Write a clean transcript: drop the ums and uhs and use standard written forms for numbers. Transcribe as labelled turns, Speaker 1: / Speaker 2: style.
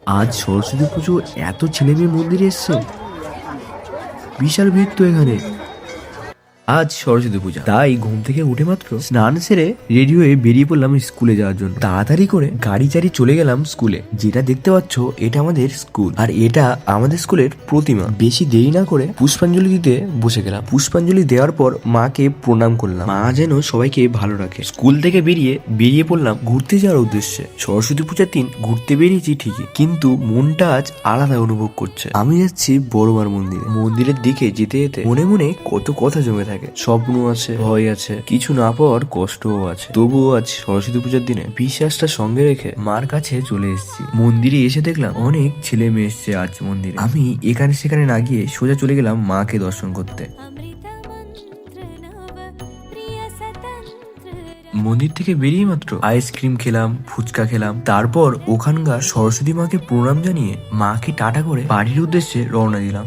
Speaker 1: আজ সরস্বতী পুজো, এত ছেলে মেয়ে মন্দিরে এসছে। বিশাল ভিড় তো এখানে। আজ সরস্বতী পূজা, তাই ঘুম থেকে উঠে মাত্র স্নান সেরে রেডি হয়ে বেরিয়ে পড়লাম স্কুলে যাওয়ার জন্য। তাড়াতাড়ি করে গাড়ি চারি চলে গেলাম স্কুলে। যেটা দেখতে পাচ্ছ, এটা আমাদের স্কুল, আর এটা আমাদের স্কুলের প্রতিমা। বেশি দেরি না করে পুষ্পাঞ্জলি দিতে বসে গেলাম। পুষ্পাঞ্জলি দেওয়ার পর মাকে প্রণাম করলাম। মা যেন সবাইকে ভালো রাখে। স্কুল থেকে বেরিয়ে পড়লাম ঘুরতে যাওয়ার উদ্দেশ্যে। সরস্বতী পূজার দিন ঘুরতে বেরিয়েছি ঠিকই, কিন্তু মনটা আজ আলাদা অনুভব করছে। আমি যাচ্ছি বড়মার মন্দিরে। মন্দিরের দিকে যেতে যেতে মনে মনে কত কথা জমে থাকে। স্বপ্ন আছে, ভয় আছে, কিছু না পাওয়ার কষ্টও আছে। তবুও আজ সরস্বতী পূজার দিনে বিশ্বাসটা সঙ্গে রেখে মার কাছে চলে এসেছি। মন্দিরে এসে দেখলাম অনেক ছেলে মেয়ে এসছে আজ মন্দিরে। আমি এখানে সেখানে না গিয়ে সোজা চলে গেলাম মাকে দর্শন করতে। মন্দির থেকে বেরিয়ে মাত্র আইসক্রিম খেলাম, ফুচকা খেলাম। তারপর ওখানকার সরস্বতী মাকে প্রণাম জানিয়ে মাকে টাটা করে বাড়ির উদ্দেশ্যে রওনা দিলাম।